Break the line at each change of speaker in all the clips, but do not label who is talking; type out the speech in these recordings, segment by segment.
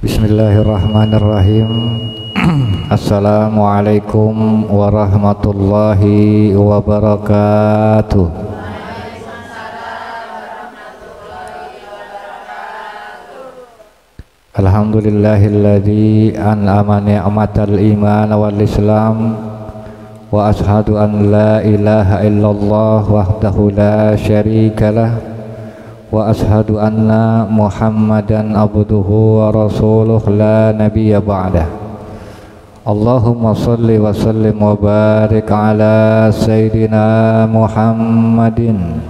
Bismillahirrahmanirrahim. Assalamualaikum warahmatullahi wabarakatuh. Alhamdulillahilladzi an'ama ni'matal iman wal islam wa ashhadu an la ilaha illallah wahdahu la syarikalah wa ashhadu anna Muhammadan abduhu wa rasuluh la nabiyya ba'dah. Allahumma salli wa sallim wa barik ala sayyidina Muhammadin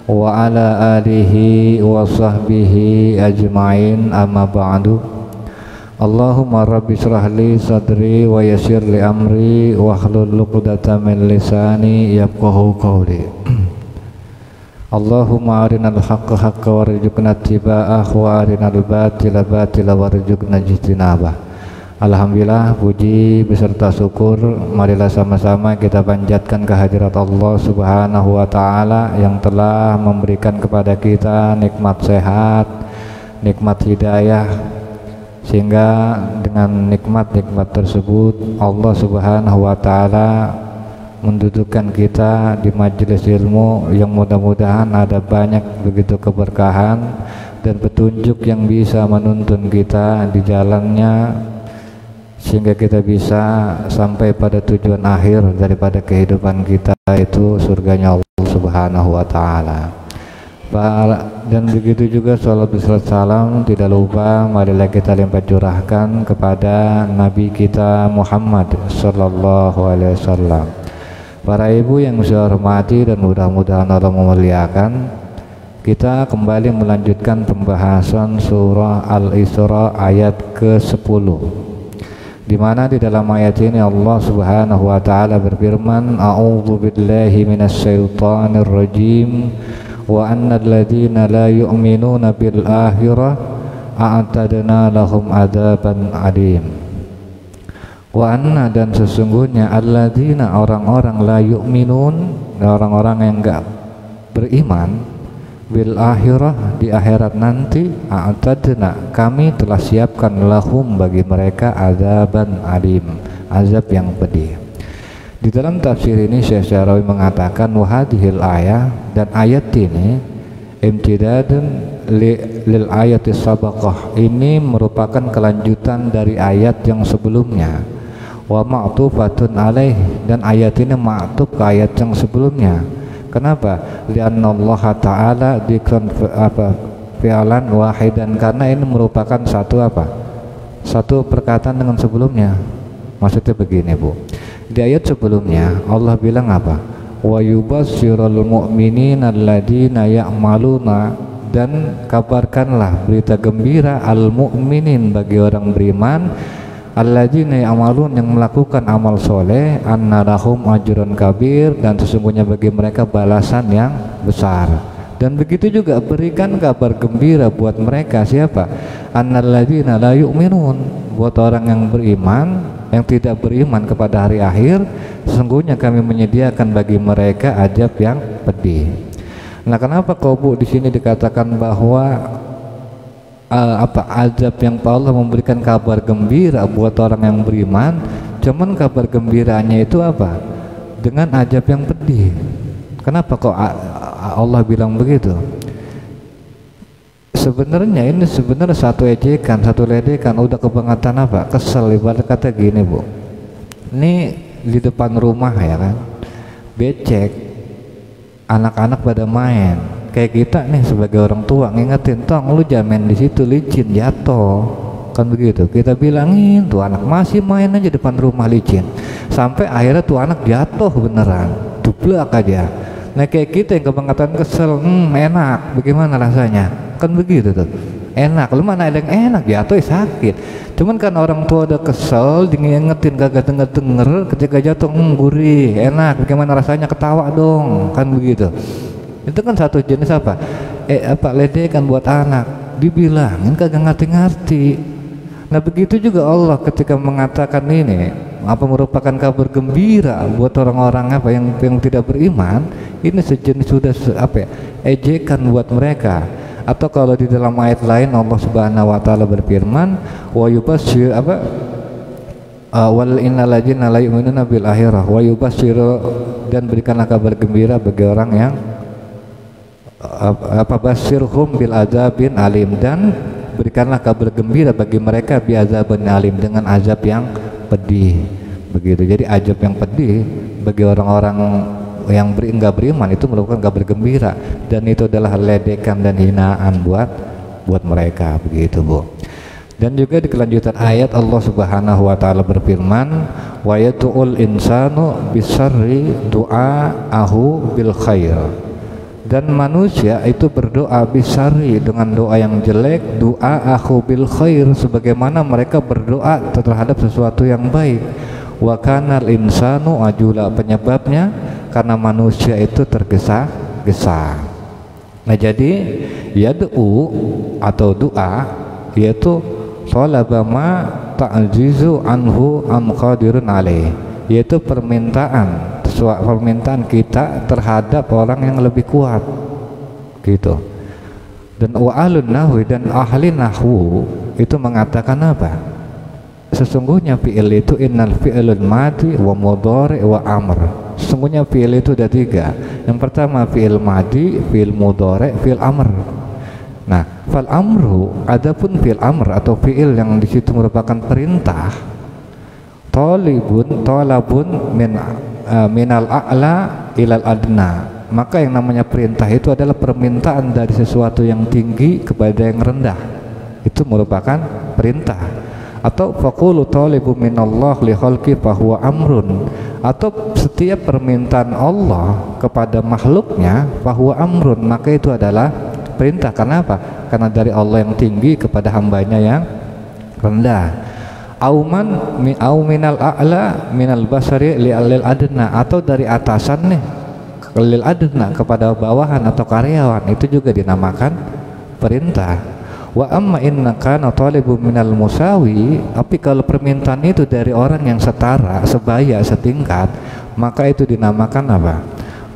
wa ala alihi wa sahbihi ajma'in, amma ba'du. Allahumma rabbi shrah li sadri wa yassir li amri wa hlul 'uqdatam min lisani yafqahu qawli. Allahumma arinal haqqa haqqa warzuqna ittiba'ah wa arinal batila batila warzuqna ijtinabah. Alhamdulillah, puji beserta syukur marilah sama-sama kita panjatkan kehadirat Allah Subhanahu wa taala yang telah memberikan kepada kita nikmat sehat, nikmat hidayah, sehingga dengan nikmat-nikmat tersebut Allah Subhanahu wa taala mendudukkan kita di majelis ilmu yang mudah-mudahan ada banyak begitu keberkahan dan petunjuk yang bisa menuntun kita di jalannya, sehingga kita bisa sampai pada tujuan akhir daripada kehidupan kita, itu surganya Allah Subhanahu wa taala. Dan begitu juga salat beserta salam tidak lupa marilah kita limpah curahkan kepada Nabi kita Muhammad sallallahu alaihi wasallam. Para ibu yang saya hormati dan mudah-mudahan Allah memuliakan, kita kembali melanjutkan pembahasan surah Al-Isra ayat ke-10, di mana di dalam ayat ini Allah Subhanahu wa taala berfirman, a'udzu billahi minasyaitonir rajim wa annal ladzina la yu'minuna bil akhirah a'tadna lahum adzaban adim. Wa anna, dan sesungguhnya alladzina, orang-orang la yu'minun, orang-orang yang enggak beriman, bil akhirah, di akhirat nanti, a'tadna, kami telah siapkan lahum, bagi mereka, adzaban alim, azab yang pedih. Di dalam tafsir ini Syekh Syarawi mengatakan wahadihil ayah, dan ayat ini imtidadun lil ayatis sabaqah, ini merupakan kelanjutan dari ayat yang sebelumnya. Wa ma'tufatun alaih, dan ayat ini ma'tuf ke ayat yang sebelumnya. Kenapa? Lianna Allah Ta'ala dikran fi'alan wahidan, karena ini merupakan satu perkataan dengan sebelumnya. Maksudnya begini, Bu, di ayat sebelumnya Allah bilang apa? Wa yubasyirul mu'minina alladina ya'maluna, dan kabarkanlah berita gembira al-mu'minin, bagi orang beriman, alladzina ya'malun, yang melakukan amal soleh, anna lahum ajrun kabir, dan sesungguhnya bagi mereka balasan yang besar. Dan begitu juga berikan kabar gembira buat mereka, siapa? Annalladzina la yu'minun, buat orang yang beriman, yang tidak beriman kepada hari akhir, sesungguhnya kami menyediakan bagi mereka azab yang pedih. Nah, kenapa kau, Bu, di sini dikatakan bahwa azab yang Allah memberikan kabar gembira buat orang yang beriman, cuman kabar gembiranya itu apa? Dengan azab yang pedih. Kenapa kok Allah bilang begitu? Sebenarnya ini satu ejekan, satu ledekan, udah kebangetan apa? Kesel, ibarat kata gini, Bu. Ini di depan rumah ya kan, becek, anak-anak pada main. Kayak kita nih sebagai orang tua ngingetin, tong lu jangan di situ, licin, jatuh, kan begitu. Kita bilangin, tuh anak masih main aja depan rumah licin, sampai akhirnya tuh anak jatuh beneran, duplak aja. Nah, kayak kita yang kebangetan kesel, enak, bagaimana rasanya? Kan begitu tuh, enak. Lu mana ada yang enak, jatuh sakit. Cuman kan orang tua udah kesel, diingetin kagak denger, ketika jatuh gurih, enak, bagaimana rasanya, ketawa dong, kan begitu. Itu kan satu jenis ledekan buat anak, dibilangin kagak ngerti-ngerti. Nah, begitu juga Allah ketika mengatakan ini merupakan kabar gembira buat orang-orang yang tidak beriman, ini sejenis sudah ejekan buat mereka. Atau kalau di dalam ayat lain Allah Subhanahu wa taala berfirman, wa yubasyir wal innal ladzina la yu'minuna bil akhirah wa yubasyiru, dan berikanlah kabar gembira bagi orang yang basyirhum bil adzabin alim, dan berikanlah kabar gembira bagi mereka bi adzabin alim, dengan azab yang pedih. Begitu. Jadi azab yang pedih bagi orang-orang yang enggak beriman itu merupakan kabar gembira, dan itu adalah ledekan dan hinaan buat mereka. Begitu, Bu. Dan juga di kelanjutan ayat Allah Subhanahu wa taala berfirman, wa yatu'ul insanu bisarri du'aahu bil khair. Dan manusia itu berdoa bisarri, dengan doa yang jelek, du'aahu bil khair, sebagaimana mereka berdoa terhadap sesuatu yang baik. Wa kanal insanu ajula, penyebabnya karena manusia itu tergesa-gesa. Nah, jadi yad'u atau doa yaitu talaba ma ta'jizu anhu am qadirun alaih, yaitu permintaan kita terhadap orang yang lebih kuat, gitu. Dan wa ahlun nahwi, dan ahli nahwu itu mengatakan apa? Sesungguhnya fi'il itu innal fi'ilul madi wa mudhari wa amr. Sesungguhnya fi'il itu ada 3. Yang pertama fi'il madi, fi'il mudhari, fi'il amr. Nah, fal amru, adapun fi'il amr atau fi'il yang di situ merupakan perintah, talabun minal a'la ilal adna. Maka yang namanya perintah itu adalah permintaan dari sesuatu yang tinggi kepada yang rendah. Itu merupakan perintah. Atau faqulu talibu minallah li khalqi fahuwa amrun, atau setiap permintaan Allah kepada makhluknya fahuwa amrun, maka itu adalah perintah. Karena apa? Karena dari Allah yang tinggi kepada hambanya yang rendah. Au minal a'la minal basari li alil adna, atau dari atasan nih lil adna kepada bawahan atau karyawan, itu juga dinamakan perintah. Wa amma inna kana talibu minal musawi, tapi kalau permintaan itu dari orang yang setara, sebaya, setingkat, maka itu dinamakan apa?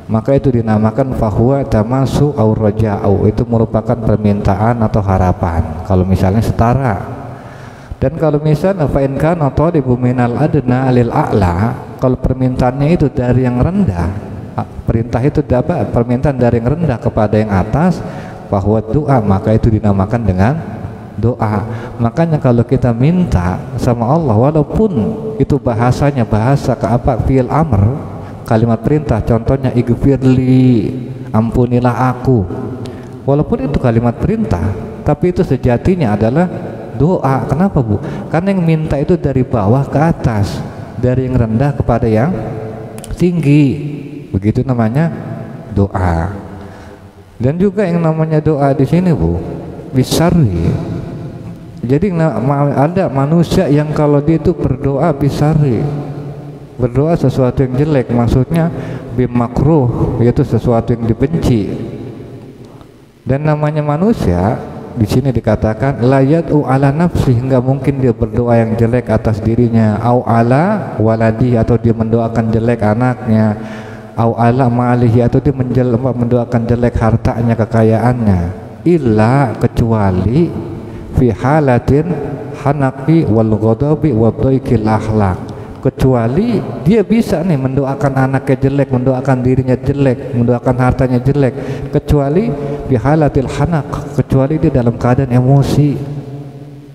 Maka itu dinamakan fahuwa tamasu au raja'u, itu merupakan permintaan atau harapan kalau misalnya setara. Dan kalau misalnya fa in kana talibu minal adna lil a'la, kalau permintaannya itu dari yang rendah, perintah itu dapat permintaan dari yang rendah kepada yang atas, bahwa doa, maka itu dinamakan dengan doa. Makanya kalau kita minta sama Allah, walaupun itu bahasanya bahasa fi'il amr, kalimat perintah, contohnya ighfirli, ampunilah aku, walaupun itu kalimat perintah, tapi itu sejatinya adalah doa. Kenapa, Bu? Karena yang minta itu dari bawah ke atas, dari yang rendah kepada yang tinggi, begitu namanya doa. Dan juga yang namanya doa di sini, Bu, bisari. Jadi ada manusia yang kalau dia itu berdoa bisari, berdoa sesuatu yang jelek, maksudnya bimakruh, yaitu sesuatu yang dibenci. Dan namanya manusia di sini dikatakan layatu ala nafsi, hingga mungkin dia berdoa yang jelek atas dirinya, au ala waladi, atau dia mendoakan jelek anaknya, au ala malihi, atau dia mendoakan jelek hartanya, kekayaannya, illa, kecuali fi halatin hanaqi wal ghadabi wa dhaikil akhlaq, kecuali dia bisa nih mendoakan anaknya jelek, mendoakan dirinya jelek, mendoakan hartanya jelek, kecuali fi halatil hanaq, kecuali dia dalam keadaan emosi.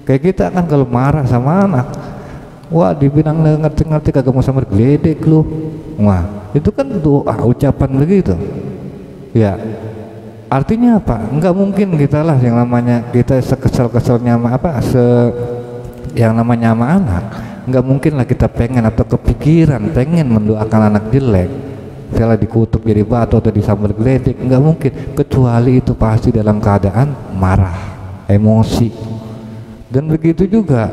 Kayak kita kan kalau marah sama anak, wah dibilang ngerti-ngerti kagak mau samar geledek lu, wah itu kan doa, ucapan begitu ya. Artinya apa? Enggak mungkin kita lah yang namanya kita sekesel-keselnya yang namanya sama anak, enggak mungkin lah kita pengen atau kepikiran pengen mendoakan anak jelek, misalnya dikutuk jadi batu atau disambar geledek, enggak mungkin, kecuali itu pasti dalam keadaan marah, emosi. Dan begitu juga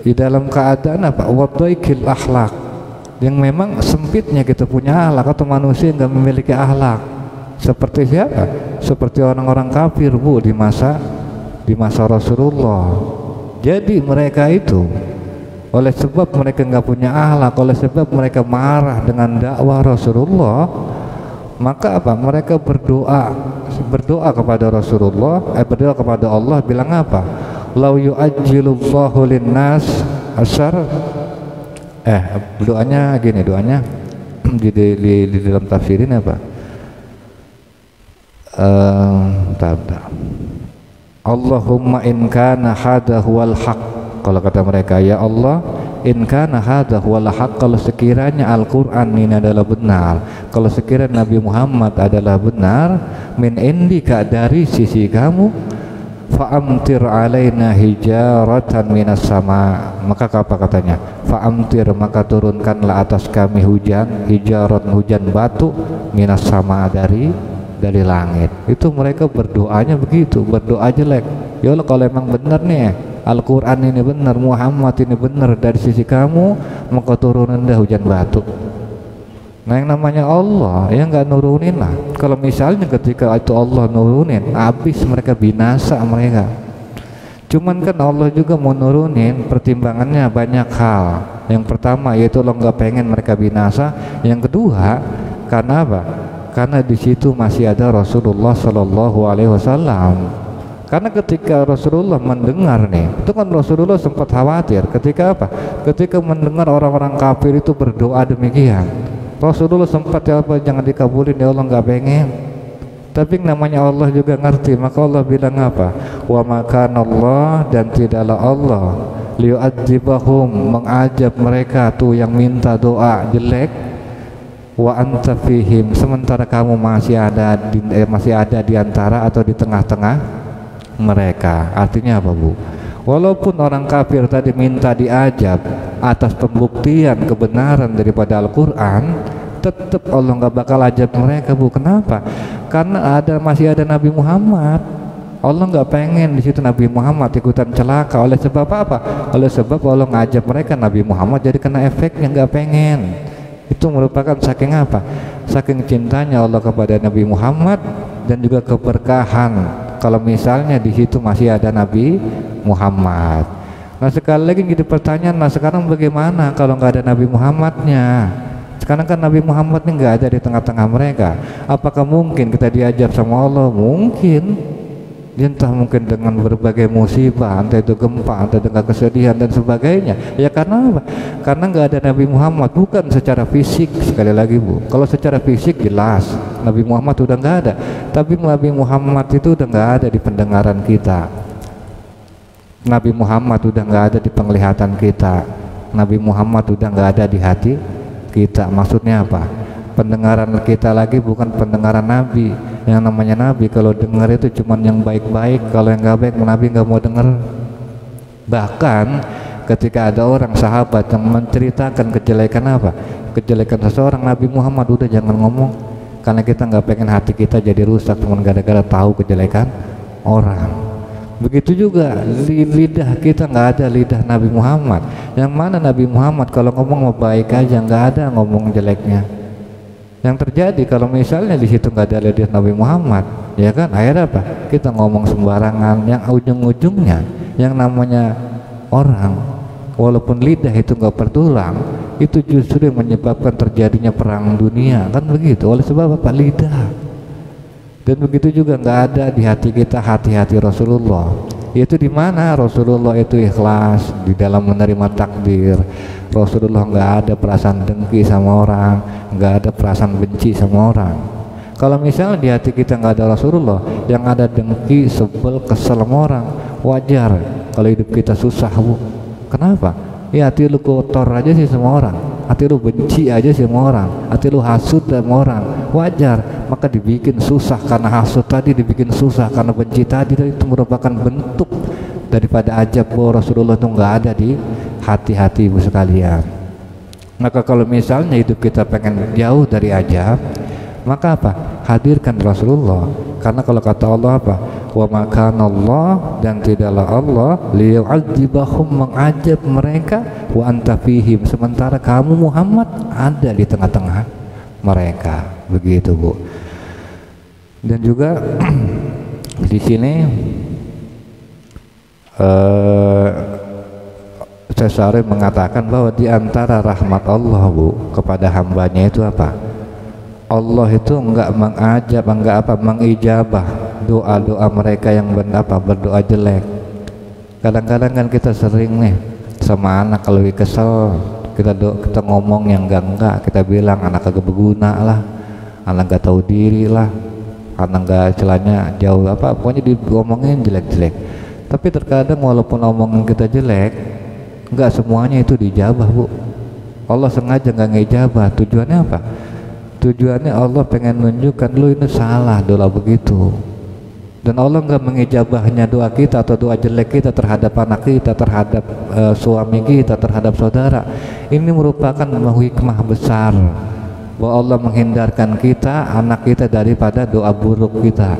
di dalam keadaan apa? Wadhaikil akhlak, yang memang sempitnya kita punya akhlak, atau manusia yang nggak memiliki akhlak. Seperti siapa? Seperti orang-orang kafir, Bu, di masa Rasulullah. Jadi mereka itu oleh sebab mereka nggak punya akhlak, oleh sebab mereka marah dengan dakwah Rasulullah, maka apa? Mereka berdoa berdoa kepada Rasulullah, berdoa kepada Allah bilang apa? Lau yu'ajjilullahu linnas asyar. Doanya gini, doanya di dalam tafsirin apa? Allahumma in kana hadha huwal haq. Kalau kata mereka, ya Allah, in kana hadha huwal haq, kalau sekiranya Al-Qur'an ini adalah benar, kalau sekiranya Nabi Muhammad adalah benar, min indika, dari sisi kamu, fa'amtir alaina hijaratan minas sama. Maka apa katanya? Fa'amtir, maka turunkanlah atas kami hujan, hijarat, hujan batu, minas sama, dari langit. Itu mereka berdoanya begitu, berdoa jelek. Ya Allah, kalau emang benar nih Al-Quran ini benar, Muhammad ini benar dari sisi kamu, maka turunin dah hujan batu. Nah, yang namanya Allah ya nggak nurunin lah. Kalau misalnya ketika itu Allah nurunin, habis mereka, binasa mereka. Cuman kan Allah juga mau nurunin, pertimbangannya banyak hal. Yang pertama yaitu Allah nggak pengen mereka binasa. Yang kedua, karena apa? Karena di situ masih ada Rasulullah Shallallahu Alaihi Wasallam. Karena ketika Rasulullah mendengar nih, itu kan Rasulullah sempat khawatir. Ketika apa? Ketika mendengar orang-orang kafir itu berdoa demikian, Rasulullah sempat ya apa, jangan dikabulin ya Allah, nggak pengen. Tapi namanya Allah juga ngerti, maka Allah bilang apa? Wa makana Allah, dan tidaklah Allah liyu'adzibahum, mengajab mereka tuh yang minta doa jelek, wa anta fihim, sementara kamu masih ada di antara atau di tengah-tengah mereka. Artinya apa, Bu? Walaupun orang kafir tadi minta diajab atas pembuktian kebenaran daripada Al-Quran, tetap Allah nggak bakal ajab mereka, Bu. Kenapa? Karena masih ada Nabi Muhammad. Allah nggak pengen di situ Nabi Muhammad ikutan celaka. Oleh sebab apa? Oleh sebab Allah ngajab mereka, Nabi Muhammad jadi kena efeknya, nggak pengen. Itu merupakan saking apa? Saking cintanya Allah kepada Nabi Muhammad, dan juga keberkahan kalau misalnya di situ masih ada Nabi Muhammad. Nah, sekali lagi jadi pertanyaan, nah sekarang bagaimana kalau nggak ada Nabi Muhammadnya? Sekarang kan Nabi Muhammad ini nggak ada di tengah-tengah mereka. Apakah mungkin kita diajab sama Allah? Mungkin. Entah mungkin dengan berbagai musibah, entah itu gempa, entah dengan kesedihan dan sebagainya. Ya karena apa? Karena nggak ada Nabi Muhammad, bukan secara fisik. Sekali lagi, Bu, kalau secara fisik jelas Nabi Muhammad udah nggak ada, tapi Nabi Muhammad itu udah nggak ada di pendengaran kita. Nabi Muhammad udah nggak ada di penglihatan kita. Nabi Muhammad udah nggak ada di hati kita. Maksudnya apa? Pendengaran kita lagi bukan pendengaran Nabi. Yang namanya Nabi kalau dengar itu cuman yang baik-baik, kalau yang nggak baik Nabi nggak mau dengar. Bahkan ketika ada orang sahabat yang menceritakan kejelekan apa, kejelekan seseorang, Nabi Muhammad udah jangan ngomong, karena kita nggak pengen hati kita jadi rusak cuma gara-gara tahu kejelekan orang. Begitu juga lidah kita, nggak ada lidah Nabi Muhammad. Yang mana Nabi Muhammad kalau ngomong mau baik aja, nggak ada ngomong jeleknya. Yang terjadi kalau misalnya di situ nggak ada lidah Nabi Muhammad, ya kan, akhirnya apa? Kita ngomong sembarangan, yang ujung-ujungnya yang namanya orang, walaupun lidah itu nggak bertulang, itu justru yang menyebabkan terjadinya perang dunia, kan begitu. Oleh sebab apa? Lidah. Dan begitu juga nggak ada di hati kita hati-hati Rasulullah. Itu di mana Rasulullah itu ikhlas di dalam menerima takdir. Rasulullah nggak ada perasaan dengki sama orang, nggak ada perasaan benci sama orang. Kalau misalnya di hati kita nggak ada Rasulullah, yang ada dengki, sebel, kesel sama orang, wajar kalau hidup kita susah, Bu. Kenapa? Ya hati lu kotor aja sih sama orang, hati lu benci aja sih sama orang, hati lu hasut sama orang, wajar. Maka dibikin susah karena hasut tadi, dibikin susah karena benci tadi, itu merupakan bentuk daripada ajab bahwa Rasulullah itu nggak ada di hati-hati ibu sekalian. Maka kalau misalnya hidup kita pengen jauh dari ajab, maka apa? Hadirkan Rasulullah. Karena kalau kata Allah apa? Wa makana Allah, dan tidaklah Allah liyu'adzibahum, mengajab mereka, wa anta fihim, sementara kamu Muhammad ada di tengah-tengah mereka. Begitu, Bu. Dan juga di sini Syarih mengatakan bahwa di antara rahmat Allah, Bu, kepada hambanya itu apa? Allah itu enggak mengijabah doa-doa mereka yang berdoa jelek. Kadang-kadang kan kita sering nih sama anak kalau kesel, kita ngomong yang enggak, kita bilang anak kagak berguna lah, anak gak tahu diri lah, anak gak celahnya jauh pokoknya diomongin jelek-jelek. Tapi terkadang walaupun omongan kita jelek, enggak semuanya itu dijabah, Bu. Allah sengaja nggak ngejabah. Tujuannya apa? Tujuannya Allah pengen nunjukkan lu ini salah doa begitu. Dan Allah nggak mengijabahnya doa kita atau doa jelek kita terhadap anak kita, terhadap suami kita, terhadap saudara. Ini merupakan hikmah besar bahwa Allah menghindarkan kita, anak kita daripada doa buruk kita.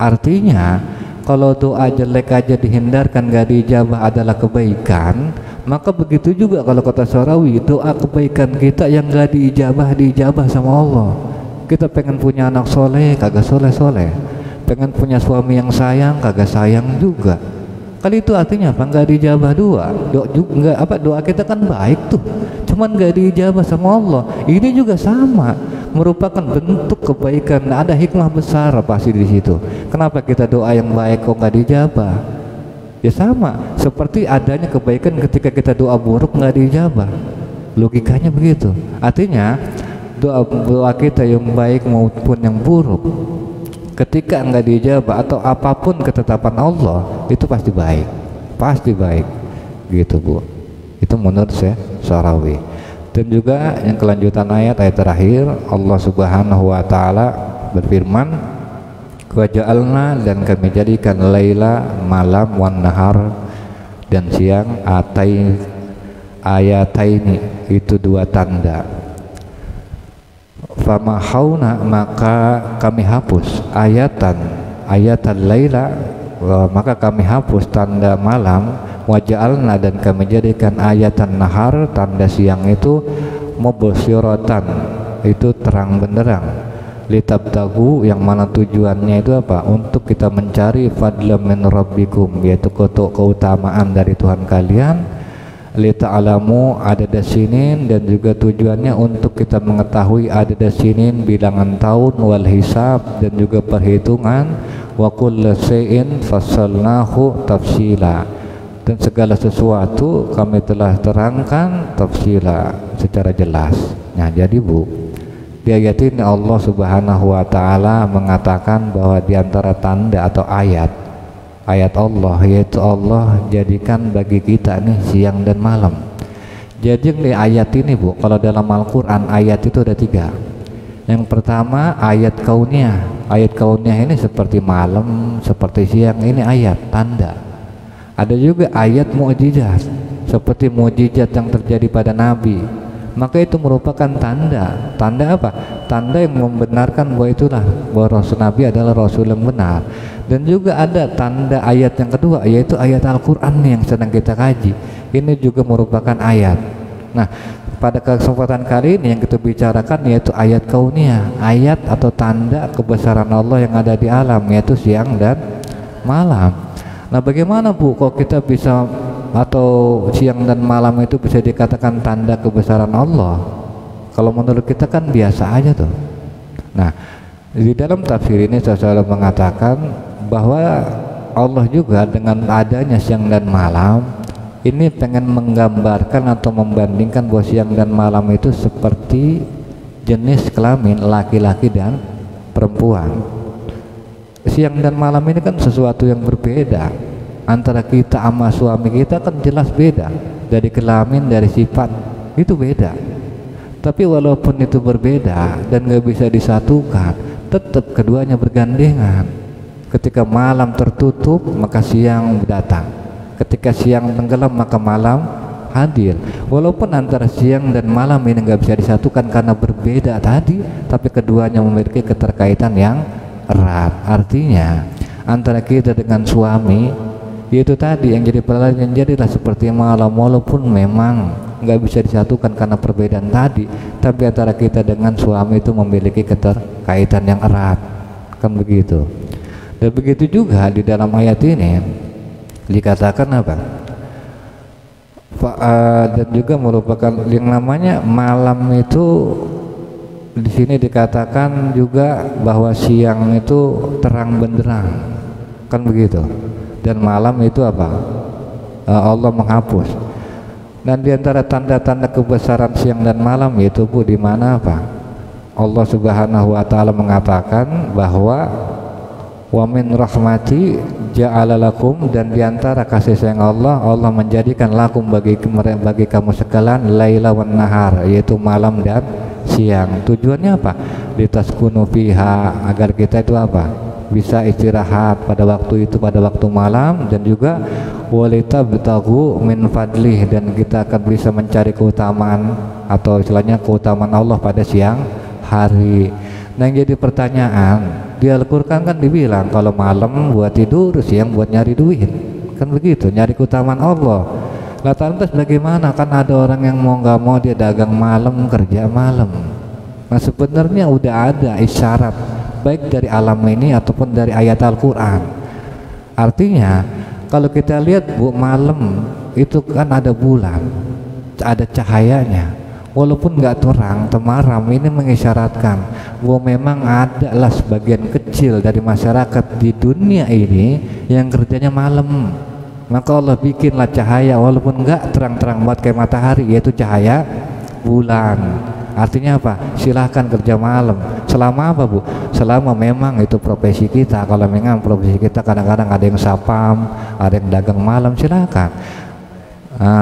Artinya kalau doa jelek aja dihindarkan, gak dijabah adalah kebaikan, maka begitu juga kalau kata Syarawi, doa kebaikan kita yang gak dijabah sama Allah. Kita pengen punya anak soleh, kagak soleh, pengen punya suami yang sayang, kagak sayang juga. Kali itu artinya apa? Gak dijabah doa kita kan baik tuh, cuman gak dijabah sama Allah. Ini juga sama, merupakan bentuk kebaikan. Ada hikmah besar pasti di situ. Kenapa kita doa yang baik kok gak dijabah? Ya sama seperti adanya kebaikan ketika kita doa buruk nggak dijabah. Logikanya begitu. Artinya doa kita yang baik maupun yang buruk, ketika nggak dijabah atau apapun ketetapan Allah, itu pasti baik gitu, Bu. Itu menurut saya Syarawi. Dan juga yang kelanjutan ayat terakhir, Allah Subhanahu wa taala berfirman, wa ja'alna, dan kami jadikan laila malam, wan nahar dan siang, ayataini, itu dua tanda. Famahawna, maka kami hapus ayatan laila, maka kami hapus tanda malam, waja'alna, dan kami jadikan ayatan nahar, tanda siang itu mubsyiratan, itu terang benderang, litabtagu, yang mana tujuannya itu apa? Untuk kita mencari fadlam min rabbikum, yaitu keutamaan dari Tuhan kalian, lita'alamu adada sinin, dan juga tujuannya untuk kita mengetahui adada sinin, bilangan tahun, wal hisab, dan juga perhitungan, wa kulla shay'in fassalnahu tafsila, dan segala sesuatu kami telah terangkan tafsila, secara jelas. Nah, jadi Bu, di ayat ini Allah Subhanahu wa taala mengatakan bahwa di antara tanda atau ayat Allah, yaitu Allah jadikan bagi kita nih siang dan malam. Jadi di ayat ini, Bu, kalau dalam Al-Qur'an ayat itu ada 3. Yang pertama ayat kauniyah. Ayat kauniyah ini seperti malam, seperti siang, ini ayat tanda. Ada juga ayat mukjizat, seperti mukjizat yang terjadi pada Nabi. Maka itu merupakan tanda. Tanda apa? Tanda yang membenarkan bahwa Rasul Nabi adalah Rasul yang benar. Dan juga ada tanda ayat yang kedua, yaitu ayat Al-Quran yang sedang kita kaji. Ini juga merupakan ayat. Nah, pada kesempatan kali ini yang kita bicarakan yaitu ayat kauniyah, ayat atau tanda kebesaran Allah yang ada di alam, yaitu siang dan malam. Nah, bagaimana, Bu, kok kita bisa atau siang dan malam itu bisa dikatakan tanda kebesaran Allah? Kalau menurut kita kan biasa aja tuh. Nah, di dalam tafsir ini saya selalu mengatakan bahwa Allah juga dengan adanya siang dan malam ini pengen menggambarkan atau membandingkan bahwa siang dan malam itu seperti jenis kelamin laki-laki dan perempuan. Siang dan malam ini kan sesuatu yang berbeda. Antara kita sama suami kita kan jelas beda, dari kelamin, dari sifat itu beda. Tapi walaupun itu berbeda dan gak bisa disatukan, tetap keduanya bergandengan. Ketika malam tertutup maka siang datang, ketika siang tenggelam maka malam hadir. Walaupun antara siang dan malam ini gak bisa disatukan karena berbeda tadi, tapi keduanya memiliki keterkaitan yang erat. Artinya antara kita dengan suami itu tadi yang jadi peralihan, jadilah seperti malam, walaupun memang nggak bisa disatukan karena perbedaan tadi, tapi antara kita dengan suami itu memiliki keterkaitan yang erat, kan begitu. Dan begitu juga di dalam ayat ini dikatakan apa? Dan juga merupakan yang namanya malam itu di sini dikatakan juga bahwa siang itu terang benderang, kan begitu, dan malam itu apa? Allah menghapus. Dan diantara tanda-tanda kebesaran siang dan malam itu Bu, di mana apa? Allah Subhanahu wa taala mengatakan bahwa wa min rahmati ja'ala lakum, dan diantara kasih sayang Allah, Allah menjadikan lakum bagi kamu sekalian laila wan nahar, yaitu malam dan siang. Tujuannya apa? Litaskunu fiha, agar kita itu apa? Bisa istirahat pada waktu itu, pada waktu malam, dan juga walitabtaghu min fadlih, dan kita akan bisa mencari keutamaan atau istilahnya keutamaan Allah pada siang hari. Nah, yang jadi pertanyaan, di Al-Qur'an kan dibilang kalau malam buat tidur, siang buat nyari duit, kan begitu, nyari keutamaan Allah. Lah lantas bagaimana, kan ada orang yang mau nggak mau dia dagang malam, kerja malam. Nah, sebenarnya udah ada isyarat baik dari alam ini ataupun dari ayat Al-Qur'an. Artinya kalau kita lihat Bu, malam itu kan ada bulan, ada cahayanya, walaupun nggak terang temaram, ini mengisyaratkan bahwa memang adalah sebagian kecil dari masyarakat di dunia ini yang kerjanya malam. Maka Allah bikinlah cahaya walaupun nggak terang-terang banget kayak matahari, yaitu cahaya bulan. Artinya apa? Silahkan kerja malam. Selama apa Bu? Selama memang itu profesi kita. Kalau memang profesi kita kadang-kadang ada yang sapam, ada yang dagang malam, silahkan.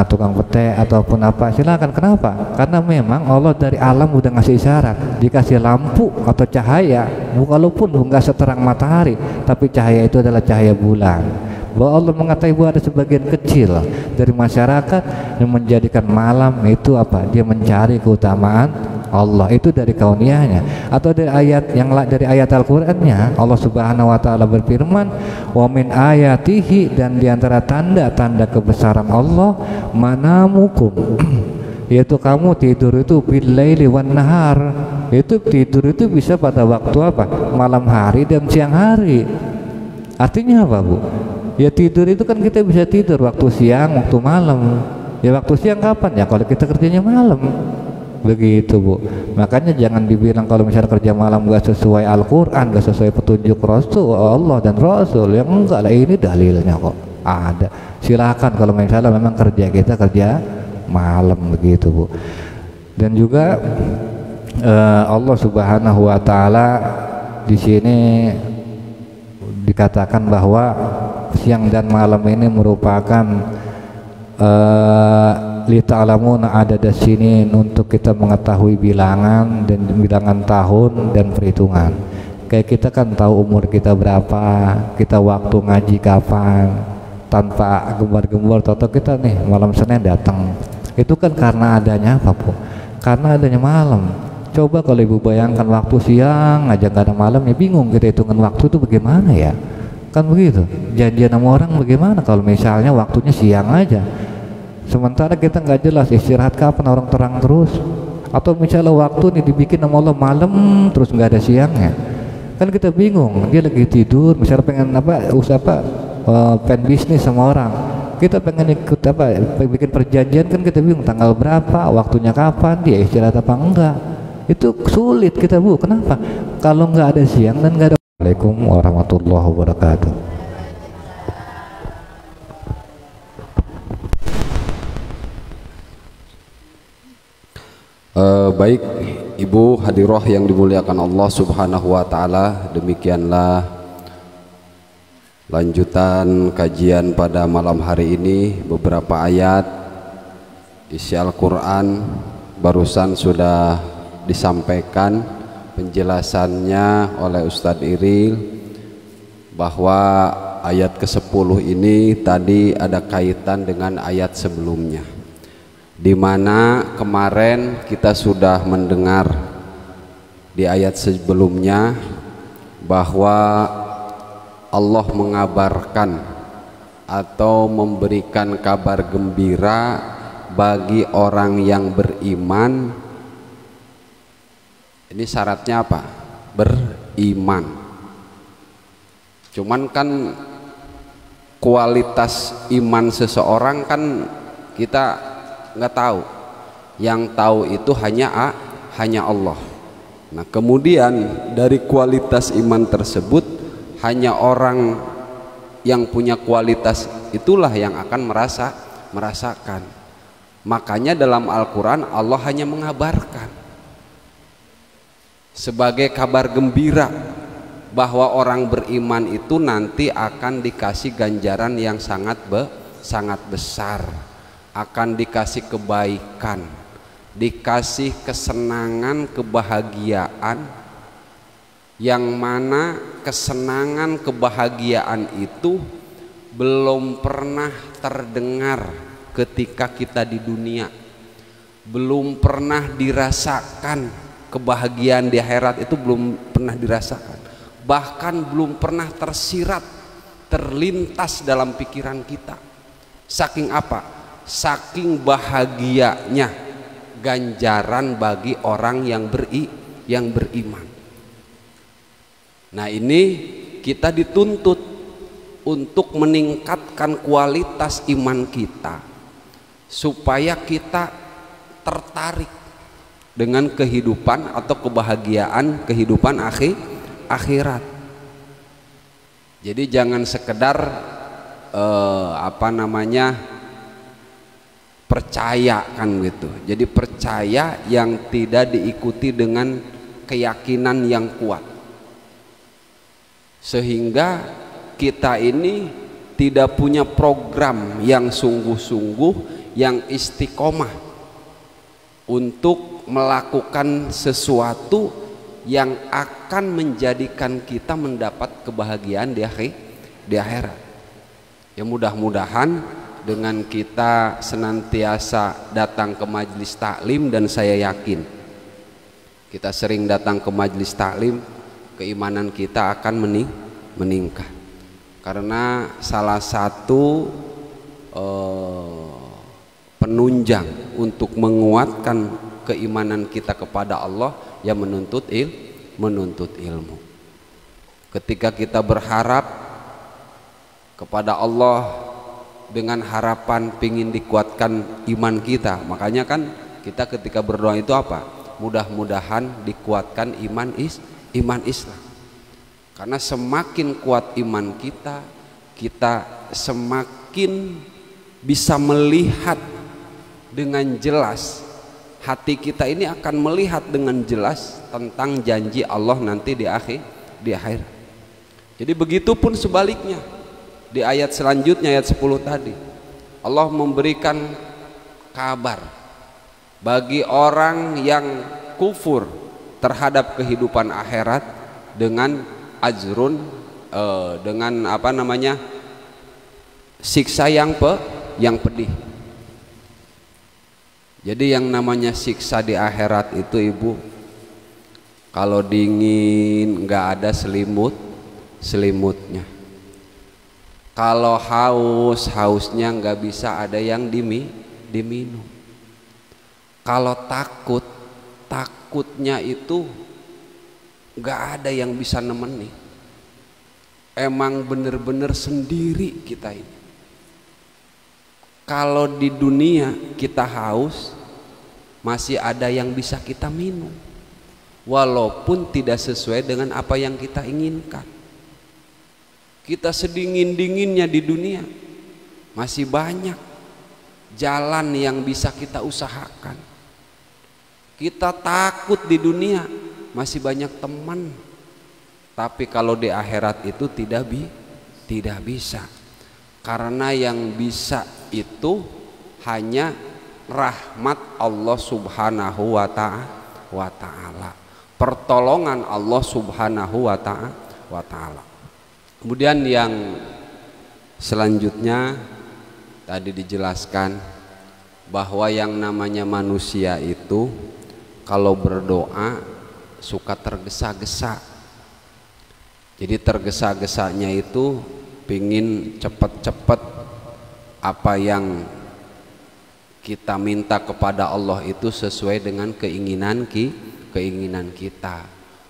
Tukang petek ataupun apa, silakan. Kenapa? Karena memang Allah dari alam udah ngasih isyarat, dikasih lampu atau cahaya, walaupun nggak seterang matahari, tapi cahaya itu adalah cahaya bulan. Bahwa Allah mengatakan bahwa ada sebagian kecil dari masyarakat yang menjadikan malam itu apa? Dia mencari keutamaan Allah, itu dari kauniyahnya. Atau dari ayat yang dari ayat Al-Qur'annya, Allah Subhanahu wa taala berfirman, "Wa min ayatihi," dan diantara tanda-tanda kebesaran Allah, manamukum yaitu kamu tidur itu bil laili wan nahar. Itu tidur itu bisa pada waktu apa? Malam hari dan siang hari. Artinya apa Bu? Ya tidur itu kan kita bisa tidur waktu siang, waktu malam. Ya waktu siang kapan? Ya kalau kita kerjanya malam. Begitu Bu. Makanya jangan dibilang kalau misalnya kerja malam gak sesuai Al-Qur'an, gak sesuai petunjuk Rasul Allah dan Rasul. Yang enggak lah, ini dalilnya kok ada. Silakan kalau misalnya memang kerja kita kerja malam, begitu Bu. Dan juga Allah Subhanahu wa taala di sini dikatakan bahwa siang dan malam ini merupakan lita'lamuna adada sinin, untuk kita mengetahui bilangan dan bilangan tahun dan perhitungan. Kayak kita kan tahu umur kita berapa, kita waktu ngaji kapan, tanpa gembar-gembor toto kita nih malam Senin datang. Itu kan karena adanya apa Bu? Karena adanya malam. Coba kalau Ibu bayangkan waktu siang aja nggak ada malam, ya bingung kita hitungan waktu itu bagaimana ya, kan begitu. Janjian sama orang bagaimana kalau misalnya waktunya siang aja, sementara kita nggak jelas istirahat kapan, orang terang terus. Atau misalnya waktu nih dibikin sama Allah malam terus nggak ada siangnya, kan kita bingung. Dia lagi tidur misalnya pengen apa, usaha apa, pengen bisnis sama orang, kita pengen ikut apa, bikin perjanjian, kan kita bingung tanggal berapa, waktunya kapan, dia istirahat apa enggak. Itu sulit kita Bu. Kenapa? Kalau nggak ada siang dan nggak ada. Assalamualaikum warahmatullahi wabarakatuh.
Baik Ibu hadirah yang dimuliakan Allah Subhanahu wa taala, demikianlah lanjutan kajian pada malam hari ini. Beberapa ayat isi Al-Qur'an barusan sudah disampaikan penjelasannya oleh Ustadz Iril, bahwa ayat ke-10 ini tadi ada kaitan dengan ayat sebelumnya, di mana kemarin kita sudah mendengar di ayat sebelumnya bahwa Allah mengabarkan atau memberikan kabar gembira bagi orang yang beriman. Ini syaratnya apa? Beriman. Cuman kan kualitas iman seseorang kan kita nggak tahu. Yang tahu itu hanya Allah. Nah, kemudian dari kualitas iman tersebut hanya orang yang punya kualitas itulah yang akan merasakan. Makanya dalam Al-Quran Allah hanya mengabarkan sebagai kabar gembira bahwa orang beriman itu nanti akan dikasih ganjaran yang sangat besar, akan dikasih kebaikan, dikasih kesenangan, kebahagiaan, yang mana kesenangan kebahagiaan itu belum pernah terdengar ketika kita di dunia, belum pernah dirasakan. Kebahagiaan di akhirat itu belum pernah dirasakan, bahkan belum pernah tersirat, terlintas dalam pikiran kita. Saking apa? Saking bahagianya ganjaran bagi orang yang beriman. Nah, ini kita dituntut untuk meningkatkan kualitas iman kita supaya kita tertarik dengan kehidupan atau kebahagiaan kehidupan akhirat. Jadi jangan sekedar percaya kan gitu. Jadi percaya yang tidak diikuti dengan keyakinan yang kuat, sehingga kita ini tidak punya program yang sungguh-sungguh, yang istiqomah untuk melakukan sesuatu yang akan menjadikan kita mendapat kebahagiaan di akhirat. Ya, mudah-mudahan dengan kita senantiasa datang ke majelis taklim, dan saya yakin kita sering datang ke majelis taklim, keimanan kita akan meningkat. Karena salah satu penunjang untuk menguatkan keimanan kita kepada Allah yang menuntut ilmu. Ketika kita berharap kepada Allah dengan harapan pingin dikuatkan iman kita, makanya kan kita ketika berdoa itu apa? Mudah-mudahan dikuatkan iman Islam. Karena semakin kuat iman kita, kita semakin bisa melihat dengan jelas. Hati kita ini akan melihat dengan jelas tentang janji Allah nanti di akhir. Jadi begitupun sebaliknya. Di ayat selanjutnya, ayat 10 tadi, Allah memberikan kabar bagi orang yang kufur terhadap kehidupan akhirat dengan ajrun, dengan siksa yang pedih. Jadi yang namanya siksa di akhirat itu, Ibu, kalau dingin nggak ada selimutnya. Kalau hausnya nggak bisa ada yang diminum. Kalau takutnya itu nggak ada yang bisa nemenin. Emang bener-bener sendiri kita ini. Kalau di dunia kita haus, masih ada yang bisa kita minum, walaupun tidak sesuai dengan apa yang kita inginkan. Kita sedingin-dinginnya di dunia, masih banyak jalan yang bisa kita usahakan. Kita takut di dunia, masih banyak teman. Tapi kalau di akhirat itu tidak bisa. Karena yang bisa itu hanya rahmat Allah Subhanahu wa ta'ala, pertolongan Allah Subhanahu wa ta'ala. Kemudian yang selanjutnya tadi dijelaskan bahwa yang namanya manusia itu kalau berdoa suka tergesa-gesa. Jadi tergesa-gesanya itu pingin cepet-cepet apa yang kita minta kepada Allah itu sesuai dengan keinginan kita.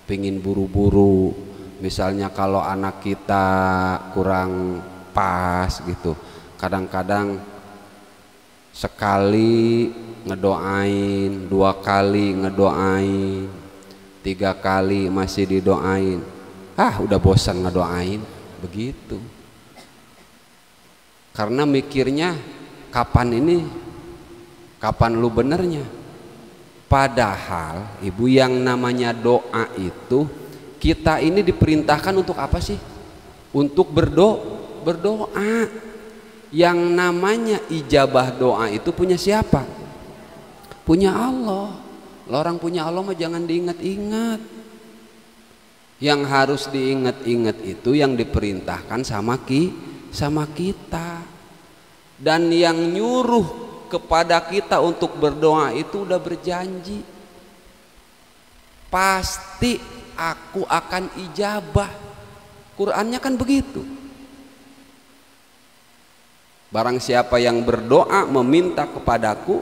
Pingin buru-buru, misalnya kalau anak kita kurang pas gitu, kadang-kadang sekali ngedoain, 2 kali ngedoain, 3 kali masih didoain, udah bosan ngedoain begitu. Karena mikirnya kapan lu benernya. Padahal ibu, yang namanya doa itu kita ini diperintahkan untuk apa sih? Untuk berdoa. Yang namanya ijabah doa itu punya siapa? Punya Allah. Orang punya Allah mah jangan diingat-ingat. Yang harus diingat-ingat itu yang diperintahkan sama kita. Dan yang nyuruh kepada kita untuk berdoa itu udah berjanji, pasti aku akan ijabah. Qurannya kan begitu. Barang siapa yang berdoa meminta kepadaku,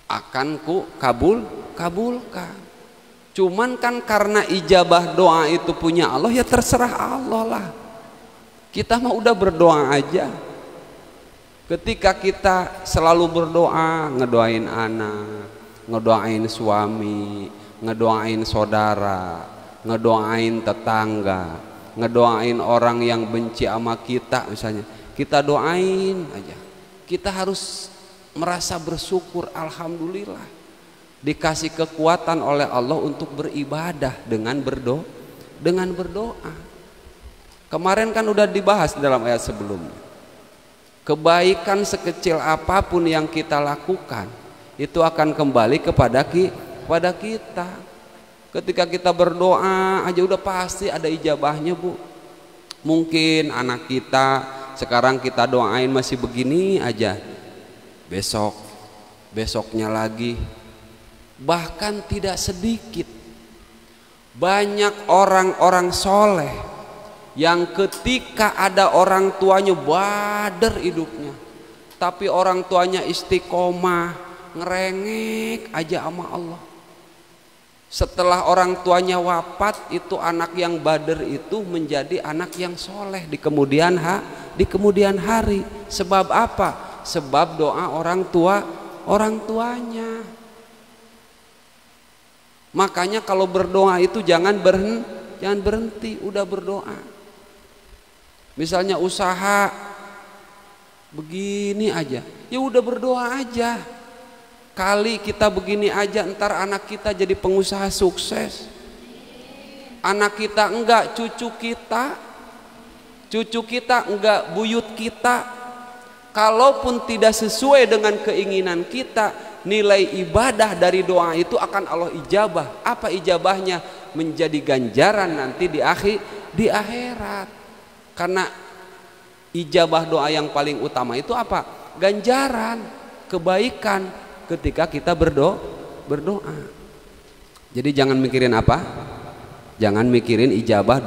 akan ku kabulkan. Cuman kan karena ijabah doa itu punya Allah, ya terserah Allah lah. Kita mah udah berdoa aja. Ketika kita selalu berdoa, ngedoain anak, ngedoain suami, ngedoain saudara, ngedoain tetangga, ngedoain orang yang benci sama kita misalnya, kita doain aja. Kita harus merasa bersyukur, alhamdulillah dikasih kekuatan oleh Allah untuk beribadah dengan berdoa. Kemarin kan udah dibahas dalam ayat sebelumnya. Kebaikan sekecil apapun yang kita lakukan itu akan kembali kepada kita. Ketika kita berdoa aja udah pasti ada ijabahnya, Bu. Mungkin anak kita sekarang kita doain masih begini aja, besoknya lagi. Bahkan tidak sedikit banyak orang-orang soleh yang ketika ada orang tuanya bader hidupnya, tapi orang tuanya istiqomah, ngerengek aja sama Allah. Setelah orang tuanya wafat, itu anak yang bader itu menjadi anak yang soleh di kemudian hari. Sebab apa? Sebab doa orang tuanya. Makanya kalau berdoa itu jangan berhenti, udah berdoa. Misalnya usaha begini aja, ya udah berdoa aja. Kali kita begini aja, ntar anak kita jadi pengusaha sukses. Anak kita enggak, cucu kita enggak, buyut kita. Kalaupun tidak sesuai dengan keinginan kita, nilai ibadah dari doa itu akan Allah ijabah. Apa ijabahnya? Menjadi ganjaran nanti di akhirat. Karena ijabah doa yang paling utama itu apa? Ganjaran, kebaikan ketika kita berdoa. Jadi jangan mikirin apa? Jangan mikirin ijabah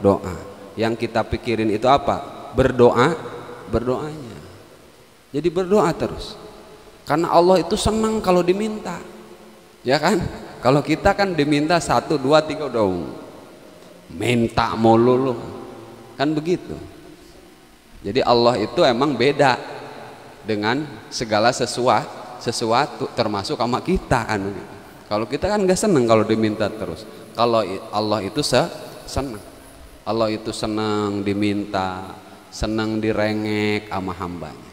doa. Yang kita pikirin itu apa? Berdoanya. Jadi berdoa terus. Karena Allah itu senang kalau diminta. Ya kan? Kalau kita kan diminta 1, 2, 3 udah minta mulu. Kan begitu. Jadi Allah itu emang beda dengan segala sesuatu termasuk sama kita kan. Kalau kita kan nggak seneng kalau diminta terus. Kalau Allah itu senang. Allah itu senang diminta, senang direngek sama hambanya.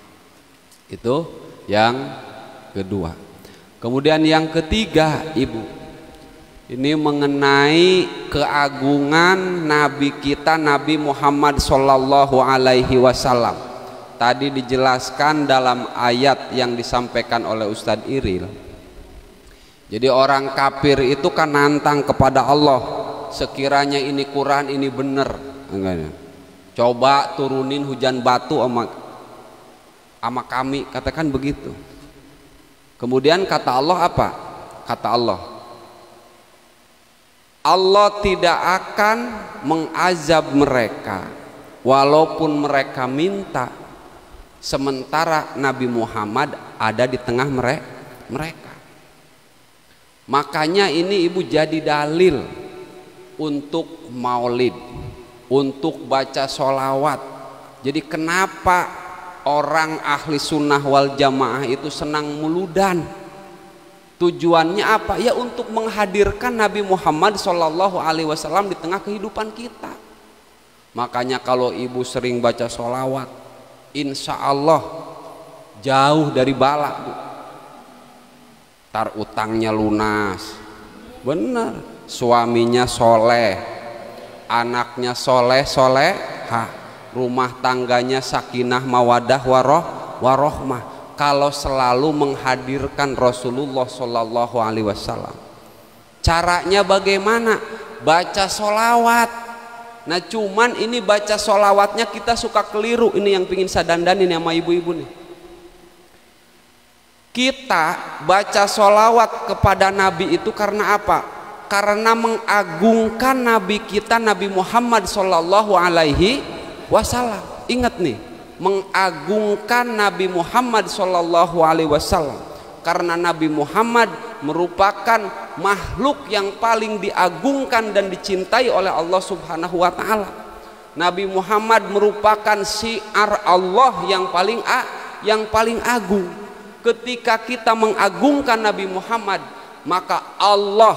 Itu yang kedua. Kemudian yang ketiga, Ibu, ini mengenai keagungan Nabi kita, Nabi Muhammad Sallallahu Alaihi Wasallam. Tadi dijelaskan dalam ayat yang disampaikan oleh Ustadz Iril. Jadi orang kafir itu kan nantang kepada Allah, sekiranya ini Quran ini benar, coba turunin hujan batu sama kami, katakan begitu. Kemudian kata Allah apa? Kata Allah tidak akan mengazab mereka walaupun mereka minta, sementara Nabi Muhammad ada di tengah mereka. Makanya ini Ibu jadi dalil untuk maulid, untuk baca sholawat. Jadi kenapa orang ahli sunnah wal jamaah itu senang muludan? Tujuannya apa? Ya untuk menghadirkan Nabi Muhammad SAW di tengah kehidupan kita. Makanya kalau ibu sering baca sholawat, insya Allah jauh dari bala, Bu. Tar utangnya lunas, bener, suaminya soleh, anaknya soleh, rumah tangganya sakinah mawadah warohmah. Kalau selalu menghadirkan Rasulullah Shallallahu Alaihi Wasallam. Caranya bagaimana? Baca sholawat. Nah cuman ini baca sholawatnya kita suka keliru. Ini yang pingin saya dandanin sama ibu-ibu nih. Kita baca sholawat kepada Nabi itu karena apa? Karena mengagungkan Nabi kita, Nabi Muhammad Shallallahu Alaihi Wasallam. Ingat nih, mengagungkan Nabi Muhammad Shallallahu Alaihi Wasallam, karena Nabi Muhammad merupakan makhluk yang paling diagungkan dan dicintai oleh Allah Subhanahu Wa Taala. Nabi Muhammad merupakan syiar Allah yang paling agung. Ketika kita mengagungkan Nabi Muhammad, maka Allah,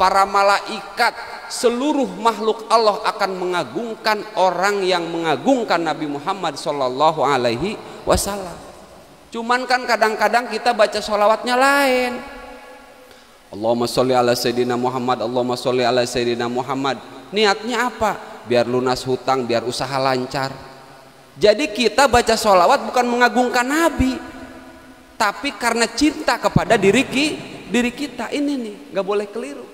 para malaikat, seluruh makhluk Allah akan mengagungkan orang yang mengagungkan Nabi Muhammad Sallallahu Alaihi Wasallam. Cuman kan kadang-kadang kita baca sholawatnya lain. Allahumma sholli ala Sayyidina Muhammad, Allahumma sholli ala Sayyidina Muhammad. Niatnya apa? Biar lunas hutang, biar usaha lancar. Jadi kita baca sholawat bukan mengagungkan Nabi, tapi karena cinta kepada diri kita. Ini nih, nggak boleh keliru.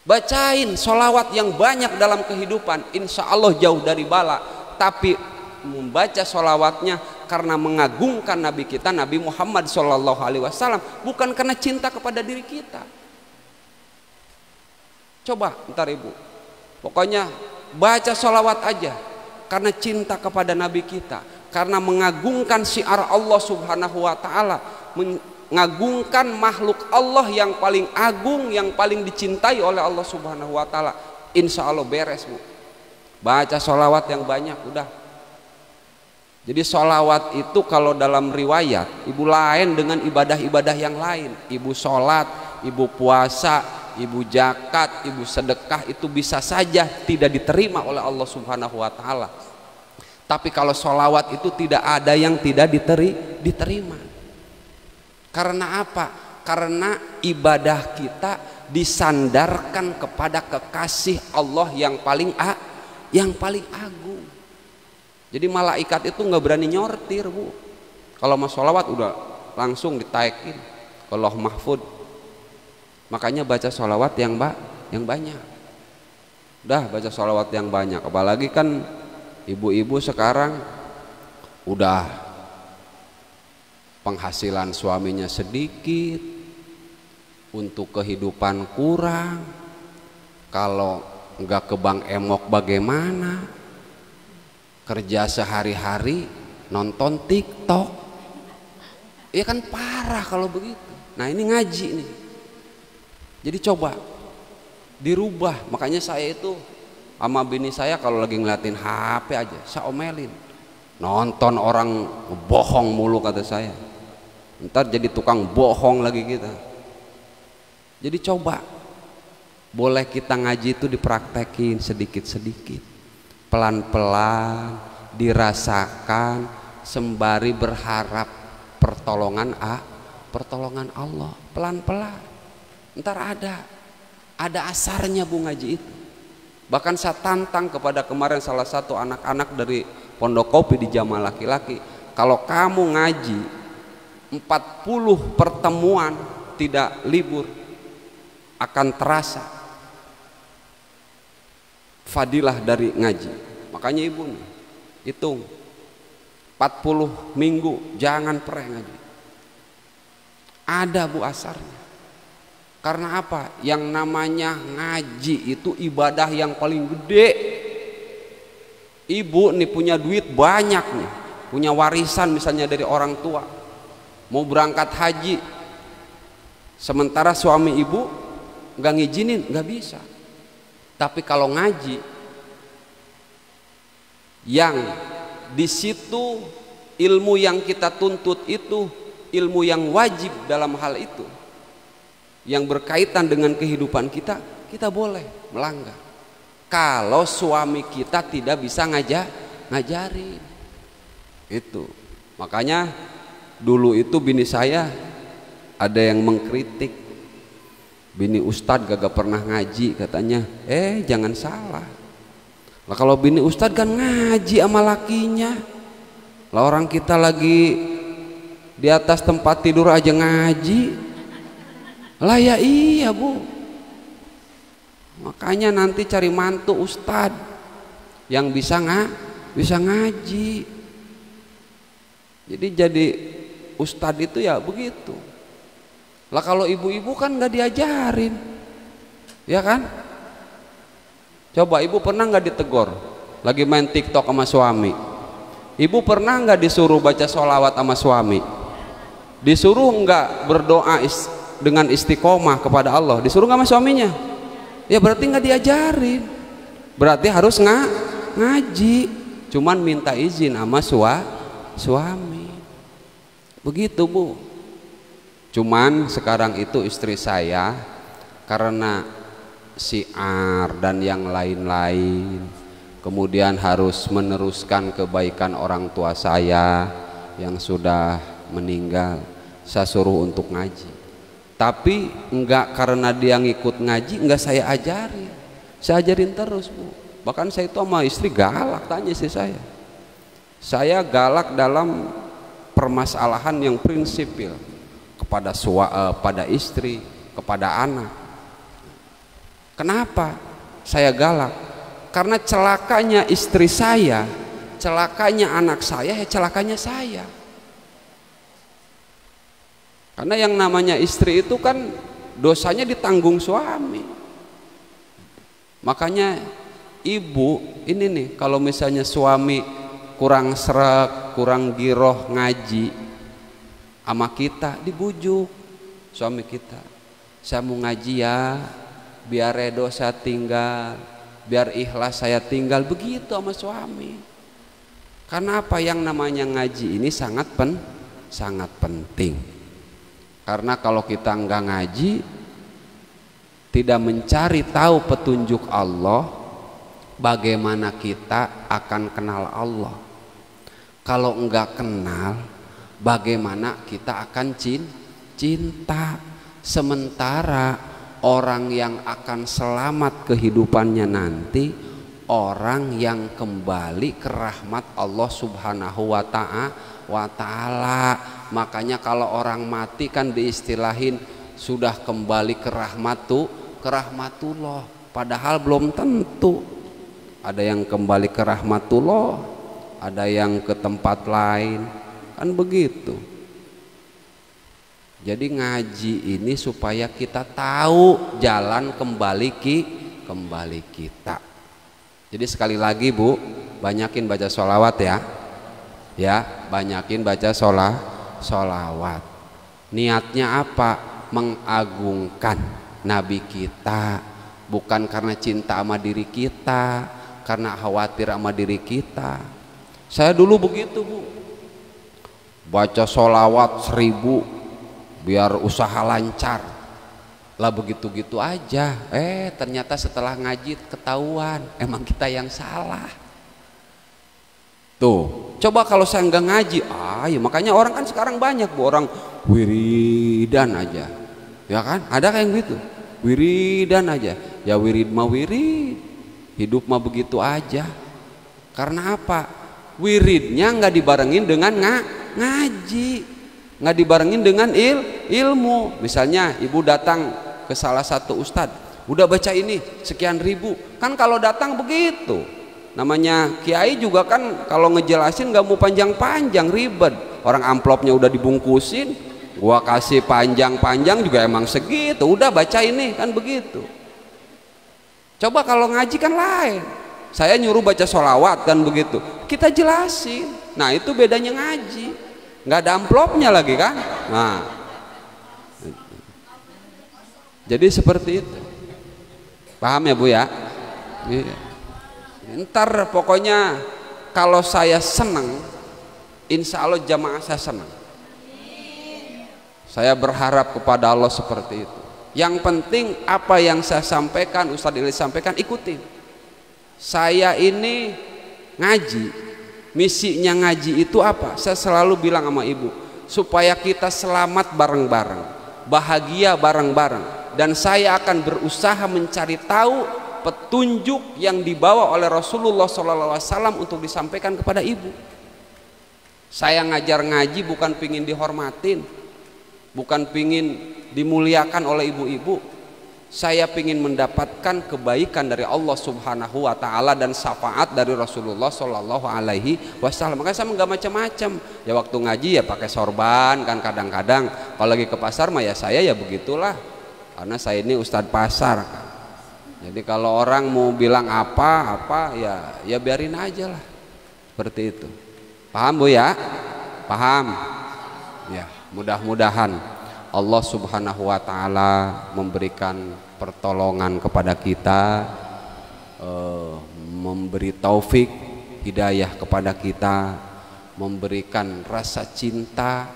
Bacain sholawat yang banyak dalam kehidupan, insya Allah jauh dari bala. Tapi membaca sholawatnya karena mengagungkan Nabi kita, Nabi Muhammad Shallallahu Alaihi Wasallam, bukan karena cinta kepada diri kita. Coba ntar ibu, pokoknya baca sholawat aja karena cinta kepada Nabi kita, karena mengagungkan syiar Allah Subhanahu Wa Taala, mengagungkan makhluk Allah yang paling agung, yang paling dicintai oleh Allah Subhanahu Wa Taala. Insya Allah beres, Bu. Baca sholawat yang banyak udah. Jadi sholawat itu kalau dalam riwayat ibu lain dengan ibadah-ibadah yang lain. Ibu sholat, ibu puasa, ibu zakat, ibu sedekah itu bisa saja tidak diterima oleh Allah Subhanahu Wa Taala. Tapi kalau sholawat itu tidak ada yang tidak diterima. Karena apa? Karena ibadah kita disandarkan kepada kekasih Allah yang paling agung. Jadi malaikat itu nggak berani nyortir, Bu. Kalau mau sholawat udah langsung ditaikin ke Lauh Mahfud. Makanya baca sholawat yang banyak. Udah baca sholawat yang banyak. Apalagi kan ibu-ibu sekarang udah penghasilan suaminya sedikit, untuk kehidupan kurang. Kalau nggak ke bank emok bagaimana? Kerja sehari-hari nonton TikTok, ya kan parah kalau begitu. Nah ini ngaji nih, jadi coba dirubah. Makanya saya itu sama bini saya kalau lagi ngeliatin HP aja saya omelin, nonton orang bohong mulu kata saya, ntar jadi tukang bohong lagi kita. Jadi coba, boleh kita ngaji itu dipraktekin sedikit-sedikit, pelan-pelan, dirasakan, sembari berharap pertolongan Allah, pelan-pelan. Ntar ada asarnya, Bu, ngaji itu. Bahkan saya tantang kepada kemarin salah satu anak-anak dari Pondok Kopi di Jamaah Laki-Laki, kalau kamu ngaji 40 pertemuan tidak libur, akan terasa fadilah dari ngaji. Makanya ibu nih, hitung 40 minggu jangan pernah ngaji. Ada, Bu, asarnya. Karena apa? Yang namanya ngaji itu ibadah yang paling gede. Ibu nih punya duit banyak nih, punya warisan misalnya dari orang tua, mau berangkat haji, sementara suami ibu nggak ngizinin, nggak bisa. Tapi kalau ngaji, yang di situ ilmu yang kita tuntut itu ilmu yang wajib dalam hal itu, yang berkaitan dengan kehidupan kita, kita boleh melanggar. Kalau suami kita tidak bisa ngajarin. Itu. Makanya dulu itu bini saya ada yang mengkritik. Bini ustadz gak pernah ngaji katanya. Jangan salah. Lah kalau bini ustadz kan ngaji sama lakinya. Lah orang kita lagi di atas tempat tidur aja ngaji. Lah ya iya bu. Makanya nanti cari mantu ustadz yang bisa ngaji. Jadi ustadz itu ya begitu. Lah kalau ibu-ibu kan nggak diajarin, ya kan? Coba ibu pernah nggak ditegur lagi main TikTok sama suami? Ibu pernah nggak disuruh baca sholawat sama suami? Disuruh nggak berdoa dengan istiqomah kepada Allah? Disuruh nggak sama suaminya? Ya berarti nggak diajarin. Berarti harus ngaji. Cuman minta izin sama suami. Begitu bu. Cuman sekarang itu istri saya karena syiar dan yang lain-lain, kemudian harus meneruskan kebaikan orang tua saya yang sudah meninggal, saya suruh untuk ngaji. Tapi enggak karena dia ngikut ngaji, enggak saya ajarin. Saya ajarin terus bu. Bahkan saya itu sama istri galak, tanya istri saya. Saya galak dalam permasalahan yang prinsipil kepada pada istri, kepada anak. Kenapa saya galak? Karena celakanya istri saya, celakanya anak saya, ya celakanya saya. Karena yang namanya istri itu kan dosanya ditanggung suami. Makanya ibu ini nih, kalau misalnya suami kurang sreg, kurang giroh ngaji sama kita, dibujuk suami kita. Saya mau ngaji ya, biar redo saya tinggal, biar ikhlas saya tinggal, begitu sama suami. Karena apa? Yang namanya ngaji ini sangat penting. Karena kalau kita enggak ngaji, tidak mencari tahu petunjuk Allah, bagaimana kita akan kenal Allah? Kalau enggak kenal, bagaimana kita akan cinta? Sementara orang yang akan selamat kehidupannya nanti, orang yang kembali ke rahmat Allah Subhanahu wa Ta'ala. Makanya kalau orang mati kan diistilahin sudah kembali ke rahmatullah, padahal belum tentu. Ada yang kembali ke rahmatullah, ada yang ke tempat lain, kan begitu. Jadi ngaji ini supaya kita tahu jalan kembali kita. Jadi sekali lagi bu, banyakin baca sholawat ya, banyakin baca sholawat. Niatnya apa? Mengagungkan Nabi kita, bukan karena cinta sama diri kita, karena khawatir sama diri kita. Saya dulu begitu bu, baca sholawat 1000 biar usaha lancar lah, begitu-gitu aja. Ternyata setelah ngaji ketahuan emang kita yang salah. Tuh, coba kalau saya nggak ngaji, ya makanya orang kan sekarang banyak bu, orang wiridan aja, ya kan? Ada kayak gitu, wiridan aja. Ya wirid mah wirid, hidup mah begitu aja. Karena apa? Wiridnya nggak dibarengin dengan ngaji, nggak dibarengin dengan ilmu. Misalnya ibu datang ke salah satu ustadz, udah baca ini sekian ribu, kan kalau datang begitu. Namanya kiai juga kan kalau ngejelasin nggak mau panjang-panjang, ribet. Orang amplopnya udah dibungkusin, gua kasih panjang-panjang juga emang segitu, udah baca ini, kan begitu. Coba kalau ngaji kan lain, saya nyuruh baca sholawat kan begitu, kita jelasin. Nah itu bedanya ngaji, nggak ada amplopnya lagi kan. Nah jadi seperti itu, paham ya bu ya? Iya. Ntar pokoknya kalau saya senang, insya Allah jamaah saya senang. Saya berharap kepada Allah seperti itu. Yang penting apa yang saya sampaikan, Ustadz Ilyas sampaikan, ikutin. Saya ini ngaji, misinya ngaji itu apa? Saya selalu bilang sama ibu, supaya kita selamat bareng-bareng, bahagia bareng-bareng. Dan saya akan berusaha mencari tahu petunjuk yang dibawa oleh Rasulullah SAW untuk disampaikan kepada ibu. Saya ngajar ngaji bukan pingin dihormatin, bukan pingin dimuliakan oleh ibu-ibu. Saya pingin mendapatkan kebaikan dari Allah Subhanahu wa Ta'ala dan syafaat dari Rasulullah Sallallahu Alaihi Wasallam. Makanya saya nggak macam-macam. Ya waktu ngaji ya pakai sorban kan kadang-kadang. Kalau lagi ke pasar mah ya saya ya begitulah. Karena saya ini ustadz pasar kan. Jadi kalau orang mau bilang apa ya biarin aja lah. Seperti itu. Paham Bu ya? Paham? Ya, mudah-mudahan Allah Subhanahu wa Ta'ala memberikan pertolongan kepada kita, memberi taufik hidayah kepada kita, memberikan rasa cinta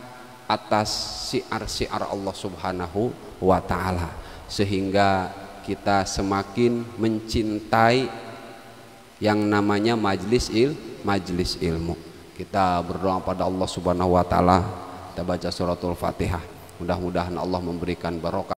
atas syiar-syiar Allah Subhanahu wa Ta'ala, sehingga kita semakin mencintai yang namanya majlis ilmu. Kita berdoa pada Allah Subhanahu wa Ta'ala. Kita baca suratul Fatihah. Mudah-mudahan Allah memberikan barokah